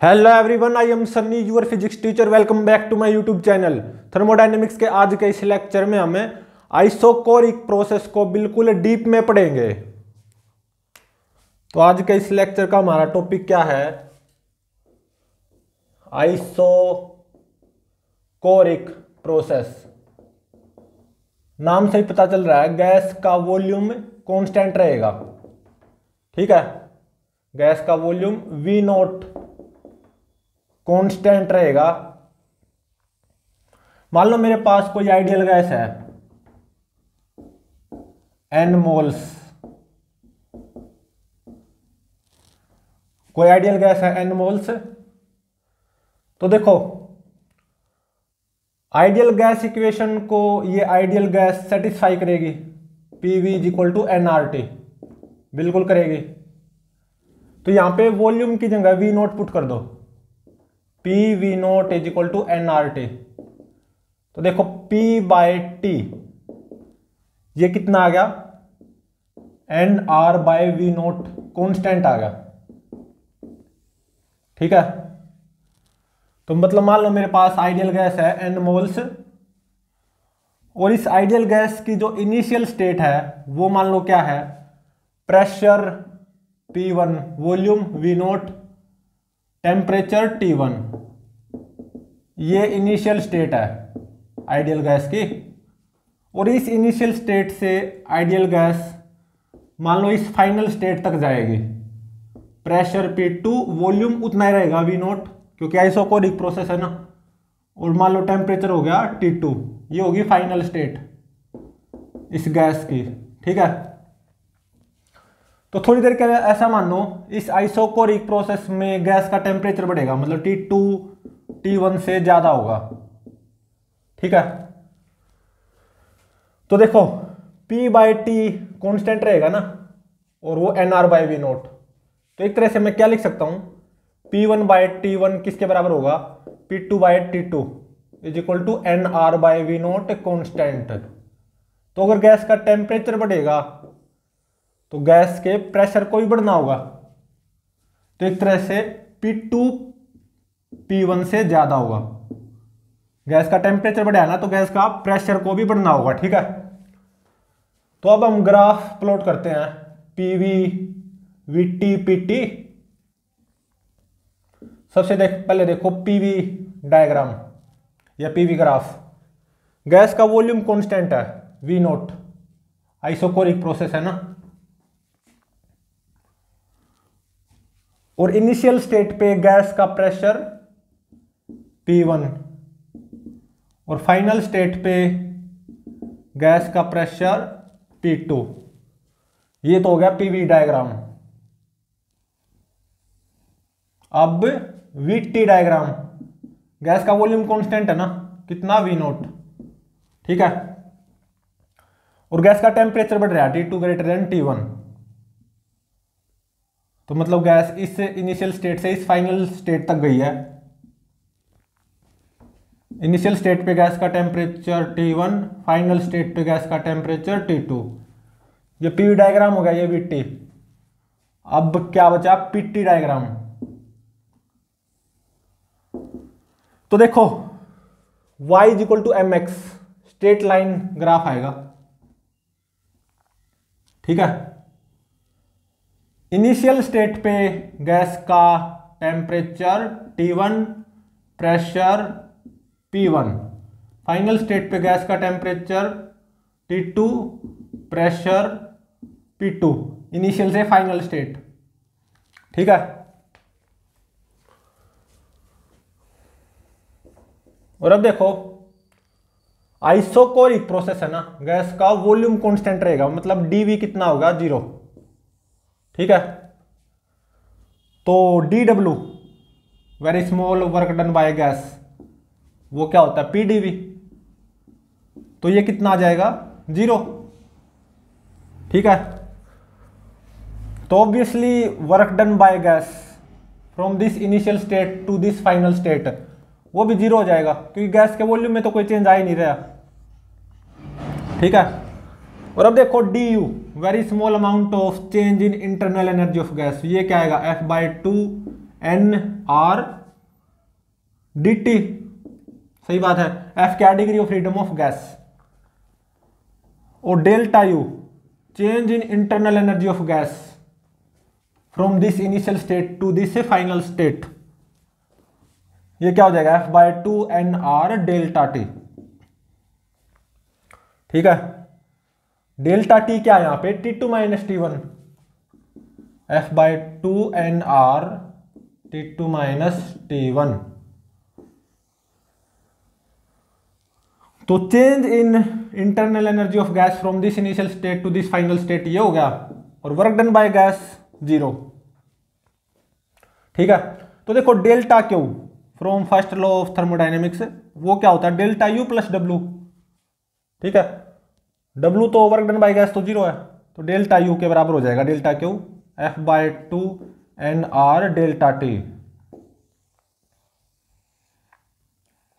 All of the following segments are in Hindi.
Hello everyone, I am Sunny your physics teacher. Welcome back to my YouTube channel. Thermodynamics के आज के इस लेक्चर में हमें आइसोकोरिक प्रोसेस को बिल्कुल डीप में पढ़ेंगे। तो आज के इस लेक्चर का हमारा टॉपिक क्या है? Isochoric process. नाम से ही पता चल रहा है गैस का वॉल्यूम कांस्टेंट रहेगा। ठीक है, गैस का वॉल्यूम V नॉट कांस्टेंट रहेगा। मान लो मेरे पास कोई आइडियल गैस है n मोल्स, कोई आइडियल गैस है n मोल्स। तो देखो, आइडियल गैस इक्वेशन को ये आइडियल गैस सेटिस्फाई करेगी। PV is equal to nRT, बिल्कुल करेगी। तो यहां पे वॉल्यूम की जगह V नॉट पुट कर दो। PV not is equal to nRT। तो देखो P बाय T ये कितना आ गया? nR by V not constant आ गया। ठीक है, तो मतलब मान लो मेरे पास आइडियल गैस है n मोल्स, और इस आइडियल गैस की जो इनिशियल स्टेट है वो मान लो क्या है? Pressure P1, volume V not, temperature T1। ये इनिशियल स्टेट है आइडियल गैस की। और इस इनिशियल स्टेट से आइडियल गैस मान लो इस फाइनल स्टेट तक जाएगी। प्रेशर P2, वॉल्यूम उतना ही रहेगा V नॉट, क्योंकि आइसोकोरिक प्रोसेस है ना। और मान लो टेम्परेचर हो गया T2, ये होगी फाइनल स्टेट इस गैस की। ठीक है, तो थोड़ी देर के लिए ऐसा मान लो इस आइसोकोरिक प्रोसेस में गैस का टेम्परेचर बढ़ेगा, मतलब T2 T1 से ज्यादा होगा। ठीक है, तो देखो P बाय T कॉन्स्टेंट रहेगा ना, और वो nR बाय V नॉट। तो एक तरह से मैं क्या लिख सकता हूं? P1 बाय T1 किसके बराबर होगा? P2 by T2 is equal to nR by V not constant. तो अगर गैस का टेम्परेचर बढ़ेगा तो गैस के प्रेशर को भी बढ़ना होगा। तो एक तरह से P2 P1 से ज्यादा होगा। गैस का टेम्परेचर बढ़ा ना तो गैस का प्रेशर को भी बढ़ना होगा। ठीक है, तो अब हम ग्राफ प्लॉट करते हैं। PV VT PT। सबसे पहले देखो PV डायग्राम या PV ग्राफ। गैस का वॉल्यूम कांस्टेंट है V नॉट, आइसोकोरिक प्रोसेस है ना। और इनिशियल स्टेट पे गैस का प्रेशर P1, और फाइनल स्टेट पे गैस का प्रेशर P2। ये तो हो गया PV डायग्राम। अब VT डायग्राम। गैस का वॉल्यूम कांस्टेंट है ना, कितना? V not. ठीक है, और गैस का टेम्परेचर बढ़ रहा है T2 ग्रेटर देन T1। तो मतलब गैस इस इनिशियल स्टेट से इस फाइनल स्टेट तक गई है। इनिशियल स्टेट पे गैस का टेम्परेचर T1, फाइनल स्टेट पे गैस का टेम्परेचर T2। ये PV डायग्राम हो गया, ये VT। अब क्या बचा? PT diagram. तो देखो y is equal to mx, straight line graph आएगा। ठीक है, इनिशियल स्टेट पे गैस का temperature T1, pressure P1, final state पे गैस का temperature T2, pressure P2, initial से फाइनल स्टेट। ठीक है, और अब देखो आइसोकोरिक प्रोसेस है ना, गैस का वॉल्यूम कांस्टेंट रहेगा, मतलब dV कितना होगा? 0। ठीक है, तो dW very small work done by gas, वो क्या होता है? PdV। तो ये कितना आ जाएगा? 0। ठीक है, तो obviously work done by gas from this initial state to this final state वो भी 0 हो जाएगा, क्योंकि गैस के वॉल्यूम में तो कोई चेंज आ ही नहीं रहा। ठीक है, और अब देखो du very small amount of change in internal energy of gas, ये क्या आएगा? F/2 NR dt, सही बात है। F क्या degree of freedom of gas, और delta U change in internal energy of gas from this initial state to this final state, ये क्या हो जाएगा F/2 NR डेल्टा T। ठीक है, डेल्टा T क्या है यहां पे T2 - T1, F/2 NR T2 - T1। तो change in internal energy of gas from this initial state to this final state ये हो गया, और वर्क डन बाय गैस 0। ठीक है, तो देखो delta Q from first law of thermodynamics, वो क्या होता है डेल्टा U प्लस W। ठीक है, W तो वर्क डन बाय गैस तो 0 है, तो डेल्टा U के बराबर हो जाएगा delta Q F/2 NR delta T।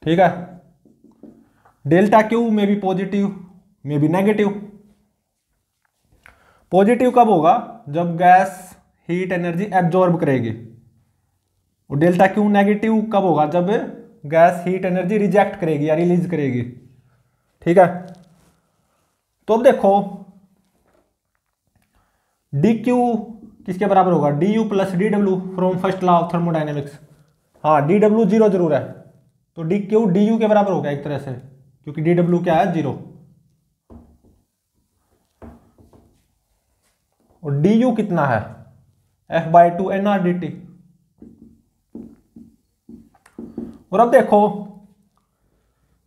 ठीक है, डेल्टा क्यू में भी पॉजिटिव में भी नेगेटिव। पॉजिटिव कब होगा, जब गैस हीट एनर्जी एब्जॉर्ब करेगी, और डेल्टा क्यू नेगेटिव कब होगा, जब गैस हीट एनर्जी रिजेक्ट करेगी या रिलीज करेगी। ठीक है, तो अब देखो dq किसके बराबर होगा, du plus dw from first law of thermodynamics. हाँ, dw 0 जरूर है, तो dq du के बराबर होगा एक तरह से, क्योंकि dw क्या है 0, और du कितना है F/2 NR dt। और अब देखो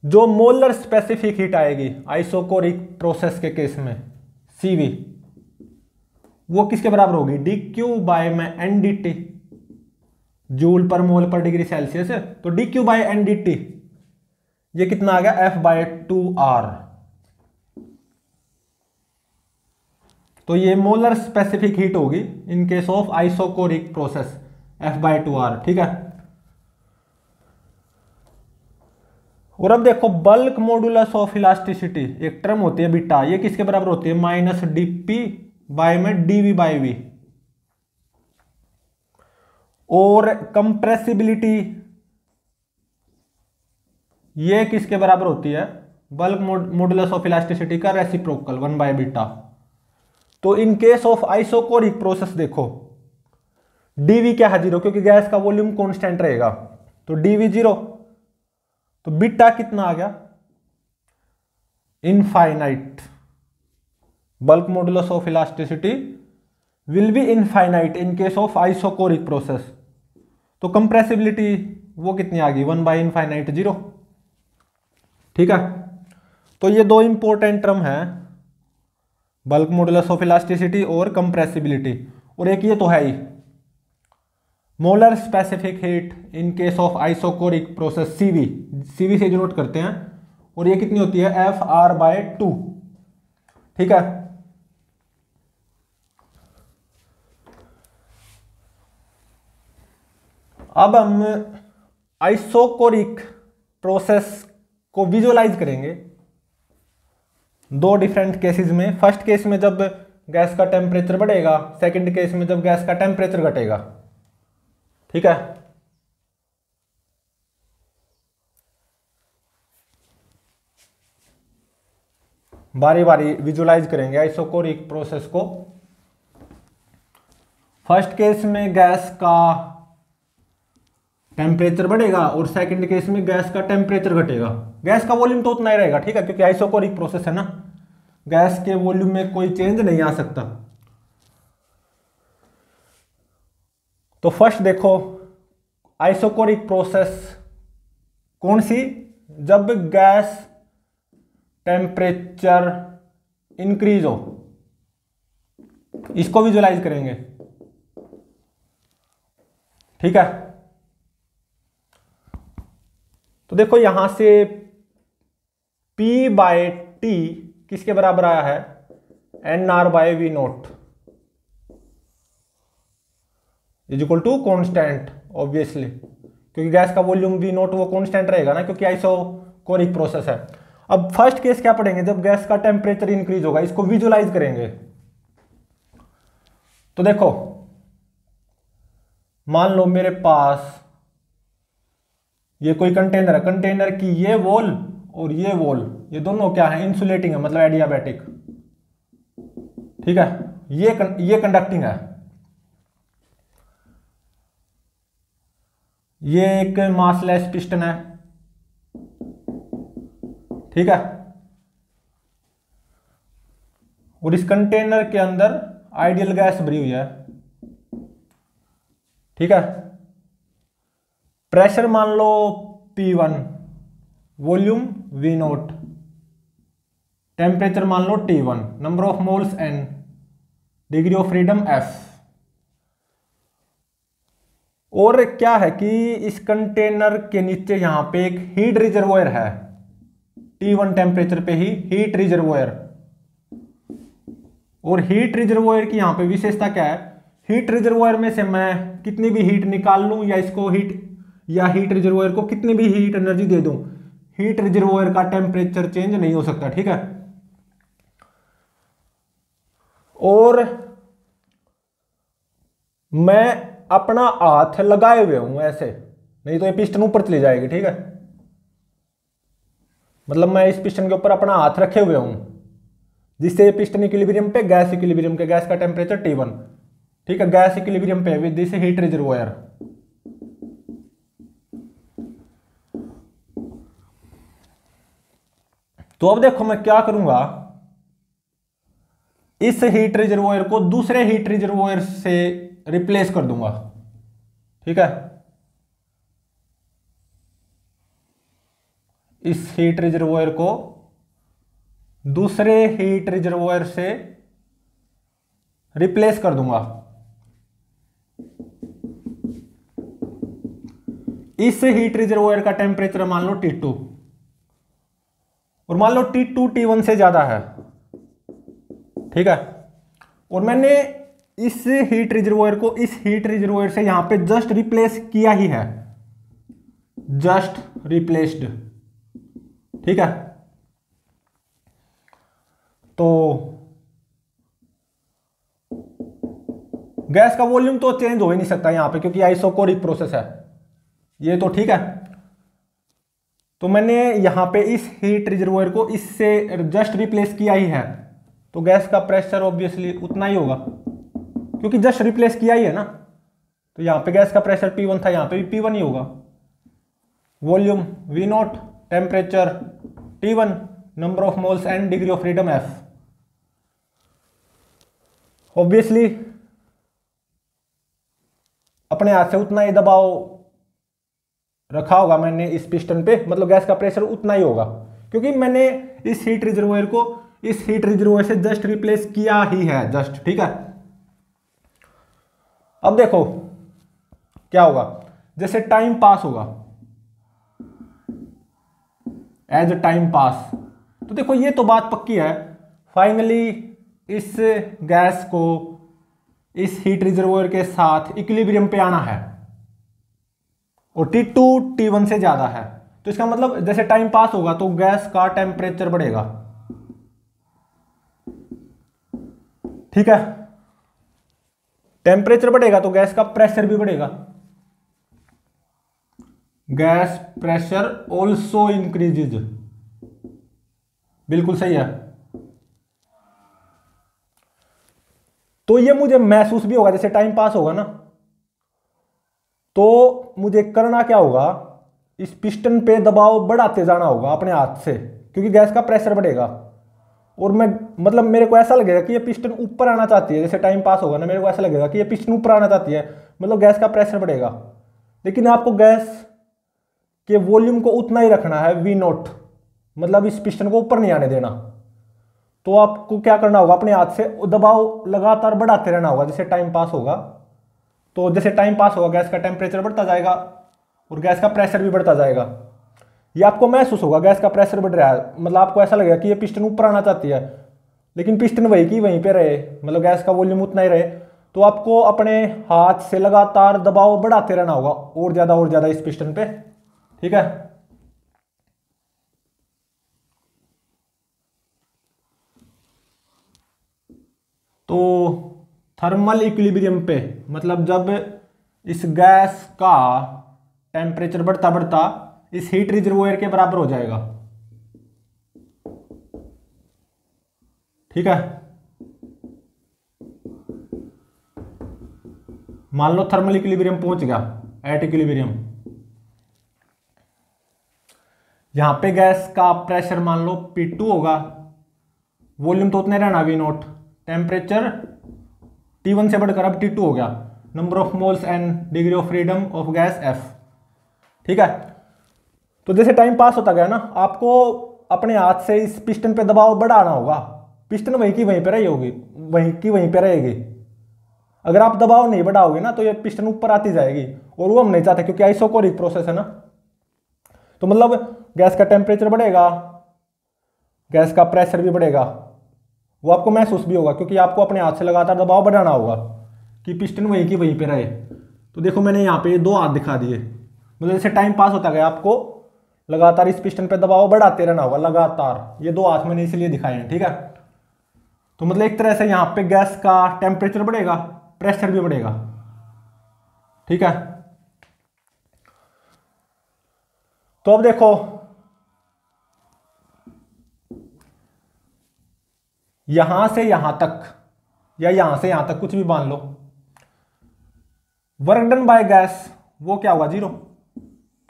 जो मोलर स्पेसिफिक हीट आएगी आइसोकोरिक प्रोसेस के केस में CV, वो किसके बराबर होगी dq/NDT, जूल पर मोल पर डिग्री सेल्सियस है, तो dq/NDT ये कितना आ गया F/2R। तो ये मोलर स्पेसिफिक हीट होगी इन case of isochoric process F/2R। ठीक है, और अब देखो बल्क मॉडुलस ऑफ इलास्टिसिटी एक टर्म होती है बीटा, ये किसके बराबर होती है -dp/dV/V। और कंप्रेसिबिलिटी ये किसके बराबर होती है, बल्क मॉडुलस ऑफ इलास्टिसिटी का रेसिप्रोकल 1/β। तो इन केस ऑफ आइसोकोरिक प्रोसेस देखो dV क्या है 0, क्योंकि गैस का वॉल्यूम कांस्टेंट रहेगा, तो dV 0, तो बीटा कितना आ गया infinite. Bulk modulus of elasticity will be infinite in case of isochoric process, तो कंप्रेसिबिलिटी वो कितनी आ गई 1/∞ 0। ठीक है, तो ये दो इंपॉर्टेंट टर्म है, बल्क मॉडुलस ऑफ इलास्टिसिटी और कंप्रेसिबिलिटी। और एक ये तो है ही molar specific heat in case of isochoric process CV से डिनोट करते हैं, और ये कितनी होती है FR/2। ठीक है, अब हम आइसोकोरिक प्रोसेस को विजुअलाइज करेंगे दो डिफरेंट केसेस में। फर्स्ट केस में जब गैस का टेम्परेचर बढ़ेगा, सेकंड केस में जब गैस का टेम्परेचर घटेगा। ठीक है, बारी बारी विजुअलाइज करेंगे आइसोकोरिक प्रोसेस को। फर्स्ट केस में गैस का टेम्परेचर बढ़ेगा और सेकंड केस में गैस का टेम्परेचर घटेगा। गैस का वॉल्यूम तो उतना ही रहेगा, ठीक है, क्योंकि आइसोकोरिक प्रोसेस है ना, गैस के वॉल्यूम में कोई चेंज नहीं आ सकता। तो फर्स्ट देखो आइसोकोरिक प्रोसेस कौन सी, जब गैस टेम्परेचर इंक्रीज हो, इसको विजुअलाइज करेंगे। ठीक है, तो देखो यहां से P/T किसके बराबर आया है NR/V0 is equal to constant, obviously, क्योंकि गैस का वॉल्यूम V0 वो कॉन्स्टेंट रहेगा ना, क्योंकि आइसोकोरिक प्रोसेस है। अब फर्स्ट केस क्या पढ़ेंगे, जब गैस का टेम्परेचर इंक्रीज होगा, इसको विजुअलाइज करेंगे। तो देखो मान लो मेरे पास ये कोई कंटेनर है, कंटेनर की ये वॉल और ये वॉल, ये दोनों क्या है, इंसुलेटिंग है, मतलब एडियाबैटिक। ठीक है, ये कंडक्टिंग है। ये एक मासलेस पिस्टन है। ठीक है, और इस कंटेनर के अंदर आइडियल गैस भरी हुई है। ठीक है, प्रेशर मान लो P1, वॉल्यूम V0, टेम्परेचर मान लो T1, number of moles N, degree of freedom F। और क्या है कि इस कंटेनर के नीचे यहां पे एक हीट रिजर्वोयर है, T1 टेम्परेचर पे ही हीट रिजर्वोयर। और हीट रिजर्वोयर की यहां पे विशेषता क्या है, हीट रिजर्वोयर में से मैं कितनी भी हीट निकाल लूं या इसको हीट रिजर्वोयर को कितनी भी हीट एनर्जी दे दूं, हीट रिजर्वोयर का टेम्परेचर चेंज नहीं हो सकता। ठीक है, और मैं अपना हाथ लगाए हुए हूं ऐसे, नहीं तो ये पिस्टन ऊपर चली जाएगी। ठीक है, मतलब मैं इस पिस्टन के ऊपर अपना हाथ रखे हुए हूं, जिससे ये पिस्टन इक्विलिब्रियम पे, गैस इक्विलिब्रियम के, गैस का टेम्परेचर T1। ठीक है, गैस इक्विलिब्रियम पे विद दिस हीट रिजर्वोयर। तो अब देखो मैं क्या करूंगा, इस हीट रिजर्वोयर को दूसरे हीट रिजर्वोयर से रिप्लेस कर दूंगा। ठीक है, इस हीट रिजर्वोयर को दूसरे हीट रिजर्वोयर से रिप्लेस कर दूंगा। इस हीट रिजर्वोयर का टेम्परेचर मान लो T2, और मान लो T2 T1 से ज्यादा है। ठीक है, और मैंने इस हीट रिजर्वोयर को इस हीट रिजर्वोयर से यहां पे जस्ट रिप्लेस किया ही है, जस्ट रिप्लेस्ड। ठीक है, तो गैस का वॉल्यूम तो चेंज हो ही नहीं सकता यहां पे, क्योंकि आइसोकोरिक प्रोसेस है ये तो। ठीक है, तो मैंने यहां पे इस हीट रिजर्वोयर को इससे जस्ट रिप्लेस किया ही है, तो गैस का प्रेशर ऑब्वियसली उतना ही होगा, क्योंकि जस्ट रिप्लेस किया ही है ना। तो यहां पे गैस का प्रेशर P1 था, यहां पे भी P1 ही होगा। Volume V0, temperature T1, number of moles N, degree of freedom F। Obviously अपने हाथ से उतना ही दबाव रखा होगा मैंने इस पिस्टन पे, मतलब गैस का प्रेशर उतना ही होगा, क्योंकि मैंने इस हीट रिजर्वोयर को इस हीट रिजर्वोयर से जस्ट रिप्लेस किया ही है, जस्ट। ठीक है, अब देखो क्या होगा, जैसे टाइम पास होगा, एज टाइम पास, तो देखो ये तो बात पक्की है, फाइनली इस गैस को इस हीट रिजर्वोयर के साथ इक्विलिब्रियम पे आना है, और T2 T1 से ज्यादा है। तो इसका मतलब जैसे टाइम पास होगा तो गैस का टेम्परेचर बढ़ेगा। ठीक है, टेम्परेचर बढ़ेगा तो गैस का प्रेशर भी बढ़ेगा, गैस प्रेशर ऑल्सो इंक्रीजेज। बिल्कुल सही है। तो ये मुझे महसूस भी होगा, जैसे टाइम पास होगा ना, तो मुझे करना क्या होगा, इस पिस्टन पे दबाव बढ़ाते जाना होगा अपने हाथ से, क्योंकि गैस का प्रेशर बढ़ेगा। और मैं मतलब मेरे को ऐसा लगेगा कि ये पिस्टन ऊपर आना चाहती है, जैसे टाइम पास होगा ना, मेरे को ऐसा लगेगा कि ये पिस्टन ऊपर आना चाहती है, मतलब गैस का प्रेशर बढ़ेगा। लेकिन आपको गैस के वॉल्यूम को उतना ही रखना है, V0, मतलब इस पिस्टन को ऊपर नहीं आने देना। तो आपको क्या करना होगा, अपने हाथ से दबाव लगातार बढ़ाते रहना होगा जैसे टाइम पास होगा। तो जैसे टाइम पास होगा गैस का टेम्परेचर बढ़ता जाएगा और गैस का प्रेशर भी बढ़ता जाएगा। ये आपको महसूस होगा गैस का प्रेशर बढ़ रहा है, मतलब आपको ऐसा लगेगा कि ये पिस्टन ऊपर आना चाहती है, लेकिन पिस्टन वही की वहीं पे रहे, मतलब गैस का वॉल्यूम उतना ही रहे। तो आपको अपने हाथ से लगातार दबाव बढ़ाते रहना होगा और ज्यादा इस पिस्टन पे। ठीक है, तो थर्मल इक्विलिब्रियम पे, मतलब जब इस गैस का टेम्परेचर बढ़ता बढ़ता इस हीट रिजर्वोयर के बराबर हो जाएगा। ठीक है, मान लो थर्मल इक्विलिब्रियम पहुंच गया, एट इक्विलिब्रियम। यहां पे गैस का प्रेशर मान लो P2 होगा, वॉल्यूम तो उतने रहना V0, टेम्परेचर T1 से बढ़कर अब T2 हो गया, number of moles and degree of freedom of gas F। ठीक है, तो जैसे टाइम पास होता गया ना, आपको अपने हाथ से इस पिस्टन पे दबाव बढ़ाना होगा। पिस्टन वहीं की वहीं पे रही होगी, वहीं की वहीं पे रहेगी। अगर आप दबाव नहीं बढ़ाओगे ना तो ये पिस्टन ऊपर आती जाएगी, और वो हम नहीं चाहते क्योंकि आइसोकोरिक प्रोसेस है ना। तो मतलब गैस का टेम्परेचर बढ़ेगा, गैस का प्रेशर भी बढ़ेगा, वो आपको महसूस भी होगा क्योंकि आपको अपने हाथ से लगातार दबाव बढ़ाना होगा कि पिस्टन वहीं की वहीं पे रहे। तो देखो मैंने यहाँ पे दो हाथ दिखा दिए, मतलब जैसे टाइम पास होता गया आपको लगातार इस पिस्टन पे दबाव बढ़ाते रहना होगा लगातार। ये दो हाथ मैंने इसलिए दिखाए हैं। ठीक है, तो मतलब एक तरह से यहाँ पे गैस का टेम्परेचर बढ़ेगा, प्रेशर भी बढ़ेगा। ठीक है, तो अब देखो यहां से यहां तक या यहां से यहां तक कुछ भी मान लो, वर्क डन बाय गैस वो क्या होगा, 0,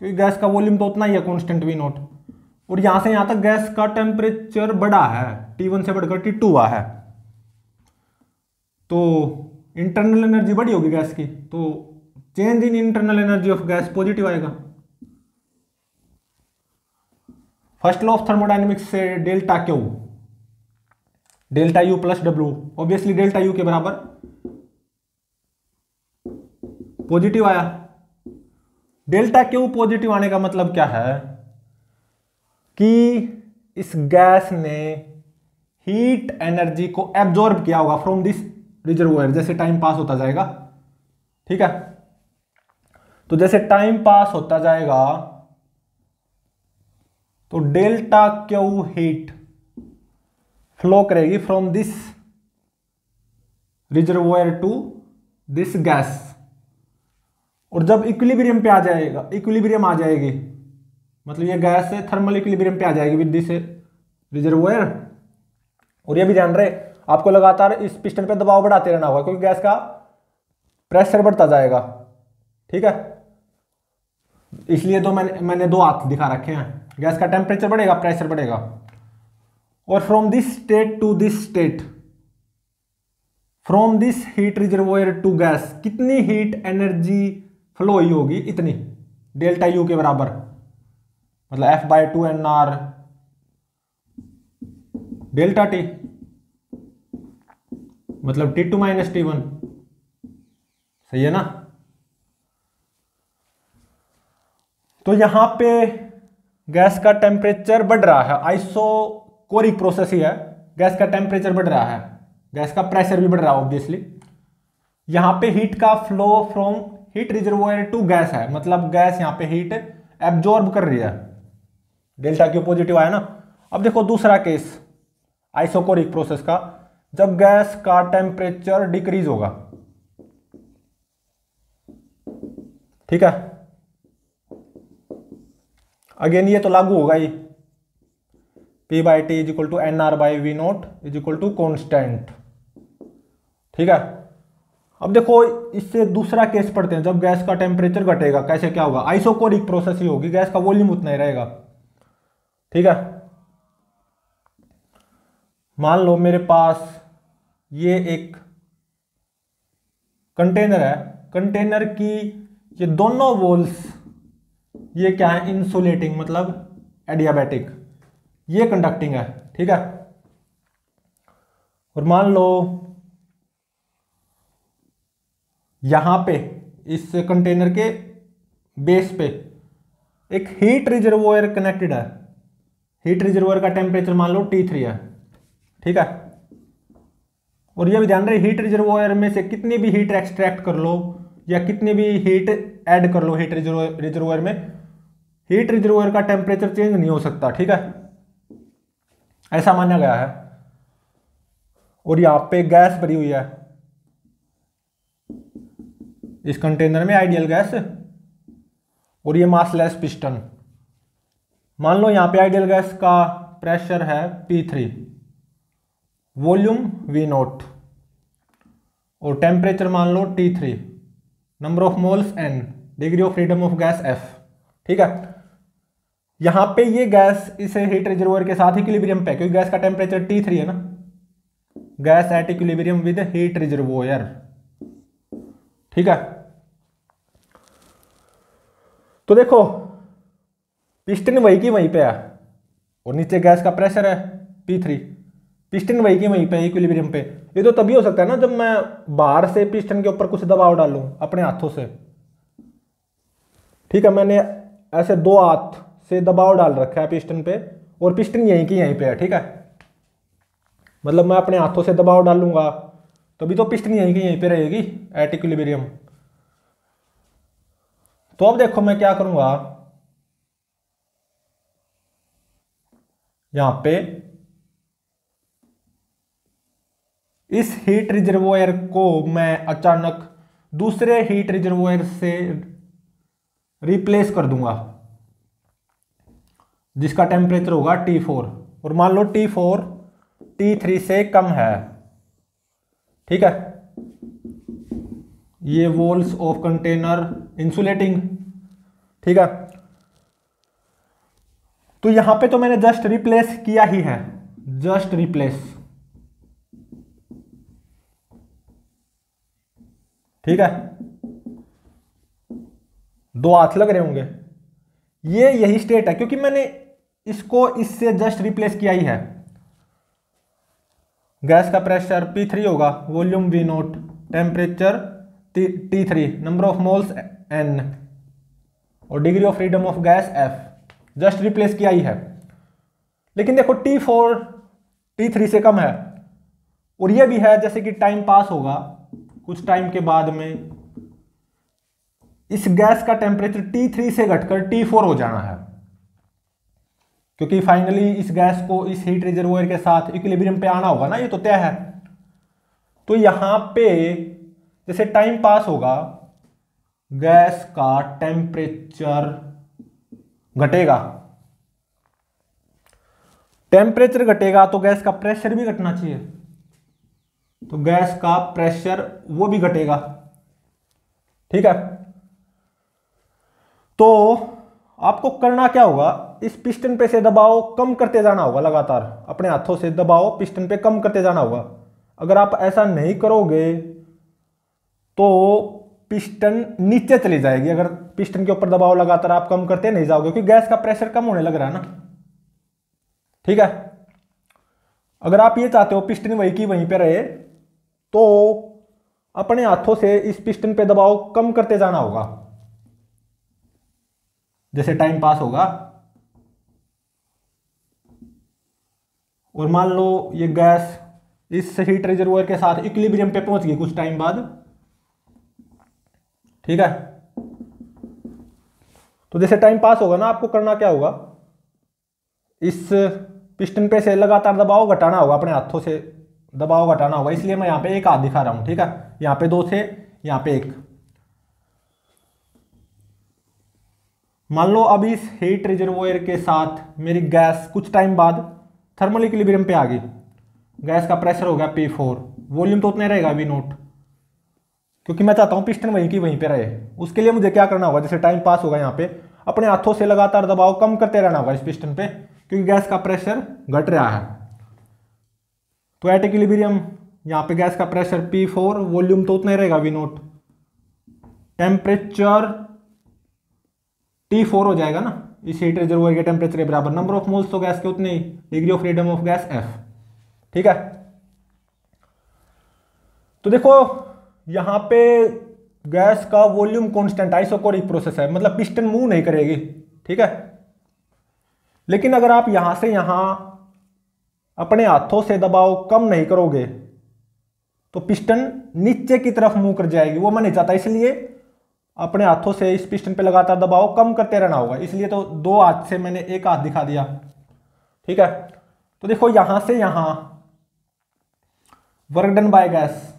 क्योंकि गैस का वॉल्यूम तो उतना ही है कांस्टेंट V0। और यहां से यहां तक गैस का टेम्परेचर बढ़ा है, T1 से बढ़कर T2 हुआ है, तो इंटरनल एनर्जी बढ़ी होगी गैस की, तो change in internal energy of gas positive आएगा। फर्स्ट लॉ ऑफ थर्मोडायनेमिक्स से delta Q, delta U plus W, obviously delta U के बराबर पॉजिटिव आया। डेल्टा क्यू पॉजिटिव आने का मतलब क्या है कि इस गैस ने हीट एनर्जी को एब्जॉर्ब किया होगा फ्रॉम दिस रिजर्वोयर जैसे टाइम पास होता जाएगा। ठीक है, तो जैसे टाइम पास होता जाएगा तो डेल्टा क्यू हीट फ्लो करेगी from this reservoir to this gas, और जब इक्विलिब्रियम पे आ जाएगा, इक्विलिब्रियम आ जाएगी मतलब ये गैस से थर्मल इक्विलिब्रियम पे आ जाएगी विद दिस रिजर्वोयर। और ये भी ध्यान रहे आपको लगातार इस पिस्टन पे दबाव बढ़ाते रहना होगा क्योंकि गैस का प्रेशर बढ़ता जाएगा। ठीक है, इसलिए तो मैंने दो हाथ दिखा रखे हैं, गैस का टेम्परेचर बढ़ेगा, प्रेशर बढ़ेगा। और from this state to this state, from this heat reservoir to gas, कितनी हीट एनर्जी फ्लो हुई होगी, इतनी डेल्टा यू के बराबर, मतलब F/2 डेल्टा टी, मतलब T2 - T1। सही है ना। तो यहां पे गैस का टेम्परेचर बढ़ रहा है, आइसोकोरिक प्रोसेस ही है, गैस का टेम्परेचर बढ़ रहा है, गैस का प्रेशर भी बढ़ रहा है ऑब्वियसली। यहां पे हीट का flow from heat reservoir to gas है, मतलब गैस यहां पे हीट एब्जॉर्ब कर रही है, डेल्टा क्यू पॉजिटिव आया ना। अब देखो दूसरा केस आइसोकोरिक प्रोसेस का, जब गैस का टेम्परेचर डिक्रीज होगा। ठीक है, अगेन ये तो लागू होगा ही, P/T = NR/V0 = कांस्टेंट। ठीक है, अब देखो इससे दूसरा केस पढ़ते हैं, जब गैस का टेम्परेचर घटेगा कैसे क्या होगा, आइसोकोरिक प्रोसेस ही होगी, गैस का वॉल्यूम उतना ही रहेगा। ठीक है, मान लो मेरे पास ये एक कंटेनर है, कंटेनर की ये दोनों वॉल्स ये क्या है, इंसुलेटिंग मतलब एडियाबैटिक, ये कंडक्टिंग है। ठीक है, और मान लो यहां पे इस कंटेनर के बेस पे एक हीट रिजर्वोयर कनेक्टेड है, हीट रिजर्वोयर का टेम्परेचर मान लो T3 है। ठीक है, और ये भी ध्यान रहे हीट रिजर्वोयर में से कितनी भी हीट एक्सट्रैक्ट कर लो या कितनी भी हीट ऐड कर लो हीट रिजर्वोयर में, हीट रिजर्वोयर का टेम्परेचर चेंज नहीं हो सकता। ठीक है, ऐसा माना गया है। और यहां पे गैस भरी हुई है, इस कंटेनर में आइडियल गैस और ये मासलेस पिस्टन। मान लो यहाँ पे आइडियल गैस का प्रेशर है P3, वॉल्यूम V0 और टेम्परेचर मान लो T3, number of moles N, degree of freedom of gas F। ठीक है, यहां पे ये गैस इस हीट रिजर्वोयर के साथ इक्विलिब्रियम पे, क्योंकि गैस का टेम्परेचर T3 है ना, gas at equilibrium with heat reservoir. ठीक है, तो देखो पिस्टन वही की वहीं पे है और नीचे गैस का प्रेशर है P3, पिस्टन वही की वहीं पे इक्विलिब्रियम पे। ये तो तभी हो सकता है ना जब मैं बाहर से पिस्टन के ऊपर कुछ दबाव डालूं अपने हाथों से। ठीक है, मैंने ऐसे दो हाथ से दबाव डाल रखा है पिस्टन पे और पिस्टन यहीं की यहीं पे है। ठीक है, मतलब मैं अपने हाथों से दबाव डालूंगा तभी तो पिस्टन यहीं की यहीं पे रहेगी एट इक्विलिब्रियम। तो अब देखो मैं क्या करूंगा, यहां पे इस हीट रिजर्वोयर को मैं अचानक दूसरे हीट रिजर्वोयर से रिप्लेस कर दूंगा जिसका टेम्परेचर होगा T4 और मान लो T4 T3 से कम है। ठीक है, ये वॉल्स ऑफ कंटेनर इंसुलेटिंग। ठीक है, तो यहां पे तो मैंने जस्ट रिप्लेस किया ही है, जस्ट रिप्लेस। ठीक है, दो हाथ लग रहे होंगे, ये यही स्टेट है क्योंकि मैंने इसको इससे जस्ट रिप्लेस किया ही है। गैस का प्रेशर P3 होगा, volume V0, temperature T3, number of moles N और degree of freedom of gas F, just replace किया ही है। लेकिन देखो T4 T3 से कम है और यह भी है जैसे कि टाइम पास होगा कुछ टाइम के बाद में इस गैस का टेम्परेचर T3 से घटकर T4 हो जाना है, क्योंकि फाइनली इस गैस को इस हीट रिजर्वोयर के साथ इक्विलिब्रियम पे आना होगा ना, ये तो तय है। तो यहां पे जैसे टाइम पास होगा गैस का टेम्परेचर घटेगा, टेम्परेचर घटेगा तो गैस का प्रेशर भी घटना चाहिए, तो गैस का प्रेशर वो भी घटेगा। ठीक है, तो आपको करना क्या होगा, इस पिस्टन पे से दबाव कम करते जाना होगा, लगातार अपने हाथों से दबाव पिस्टन पे कम करते जाना होगा। अगर आप ऐसा नहीं करोगे तो पिस्टन नीचे चली जाएगी, अगर पिस्टन के ऊपर दबाव लगातार आप कम करते नहीं जाओगे, क्योंकि गैस का प्रेशर कम होने लग रहा है ना। ठीक है, अगर आप ये चाहते हो पिस्टन वही की वहीं पे रहे तो अपने हाथों से इस पिस्टन पे दबाव कम करते जाना होगा जैसे टाइम पास होगा। और मान लो ये गैस इस हीट रिजर्वोयर के साथ इक्विलिब्रियम पे पहुंच गई कुछ टाइम बाद। ठीक है, तो जैसे टाइम पास होगा ना, आपको करना क्या होगा, इस पिस्टन पे से लगातार दबाव घटाना होगा, अपने हाथों से दबाव घटाना होगा। इसलिए मैं यहां पे एक हाथ दिखा रहा हूं। ठीक है, यहां पे दो थे, यहां पे एक। मान लो अभी इस हीट रिजर्वोयर के साथ मेरी गैस कुछ टाइम बाद थर्मल इक्विलिब्रियम पे आ गई, गैस का प्रेशर हो गया P4, वॉल्यूम तो उतना ही रहेगा V0, क्योंकि मैं चाहता हूं पिस्टन वहीं की वहीं पे रहे। उसके लिए मुझे क्या करना होगा, जैसे टाइम पास होगा यहाँ पे अपने हाथों से लगातार दबाव कम करते रहना होगा इस पिस्टन पे, क्योंकि गैस का प्रेशर घट रहा है। तो एट इक्विलिब्रियम यहाँ पे गैस का प्रेशर P4, वॉल्यूम तो उतना ही रहेगा V0, टेम्परेचर T4 हो जाएगा ना, इस हीट रिजर्वोयर के टेम्परेचर के बराबर, नंबर ऑफ मोल्स तो गैस के उतने ही, degree of freedom of gas F। ठीक है, तो देखो यहां पे गैस का वॉल्यूम कांस्टेंट आइसोकोरिक प्रोसेस है, मतलब पिस्टन मूव नहीं करेगी। ठीक है, लेकिन अगर आप यहां से यहां अपने हाथों से दबाव कम नहीं करोगे तो पिस्टन नीचे की तरफ मूव कर जाएगी, वो मैं नहीं चाहता। इसलिए अपने हाथों से इस पिस्टन पे लगातार दबाव कम करते रहना होगा। इसलिए तो दो हाथ से मैंने एक हाथ दिखा दिया। ठीक है, तो देखो यहां से यहां वर्क डन बाय गैस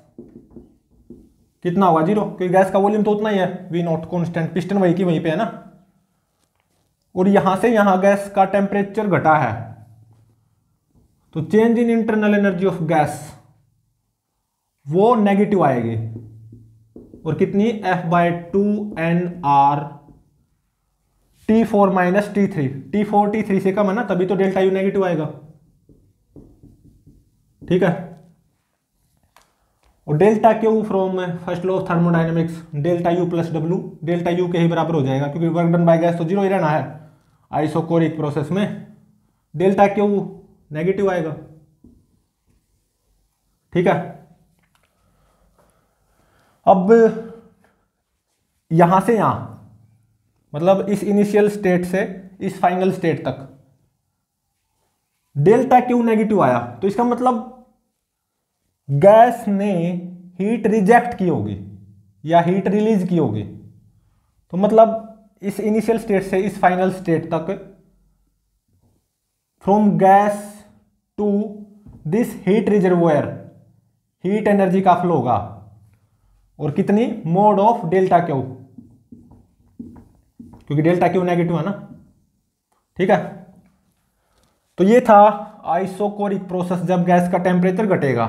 कितना होगा 0, क्योंकि गैस का वॉल्यूम तो उतना ही है, वी नॉट कॉन्स्टेंट, पिस्टन वही की वहीं पे है ना। और यहां से यहां गैस का टेम्परेचर घटा है, तो change in internal energy of gas वो नेगेटिव आएगी। और कितनी, F/2nR T4 minus T3, T4 T3 से कम है ना, तभी तो डेल्टा यू नेगेटिव आएगा। ठीक है। और delta Q from first law of thermodynamics, delta U plus W, delta U के ही बराबर हो जाएगा, क्योंकि वर्क डन बाय गैस तो जीरो ही रहना है आइसोकोरिक प्रोसेस में, डेल्टा क्यू नेगेटिव आएगा। ठीक है। अब यहां से यहां, मतलब इस इनिशियल स्टेट से इस फाइनल स्टेट तक डेल्टा क्यू नेगेटिव आया, तो इसका मतलब गैस ने हीट रिजेक्ट की होगी या हीट रिलीज की होगी। तो मतलब इस इनिशियल स्टेट से इस फाइनल स्टेट तक, from gas to this heat reservoir, heat energy का फ्लो होगा। और कितनी, मोड ऑफ डेल्टा क्यू, क्योंकि डेल्टा क्यू नेगेटिव है ना। ठीक है। तो ये था आइसोकोरिक प्रोसेस, जब गैस का टेम्परेचर घटेगा,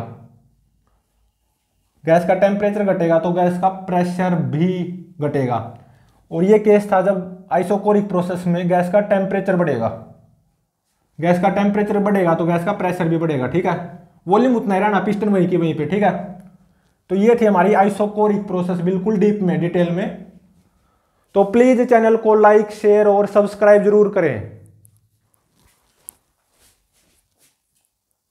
गैस का टेम्परेचर घटेगा तो गैस का प्रेशर भी घटेगा। और ये केस था जब आइसोकोरिक प्रोसेस में गैस का टेम्परेचर बढ़ेगा, गैस का टेम्परेचर बढ़ेगा तो गैस का प्रेशर भी बढ़ेगा। ठीक है। वॉल्यूम उतना ही रहना, पिस्टन वहीं की वहीं पे। ठीक है। तो ये थी हमारी आइसोकोरिक प्रोसेस, बिल्कुल डीप में, डिटेल में। तो प्लीज चैनल को लाइक, शेयर और सब्सक्राइब जरूर करें।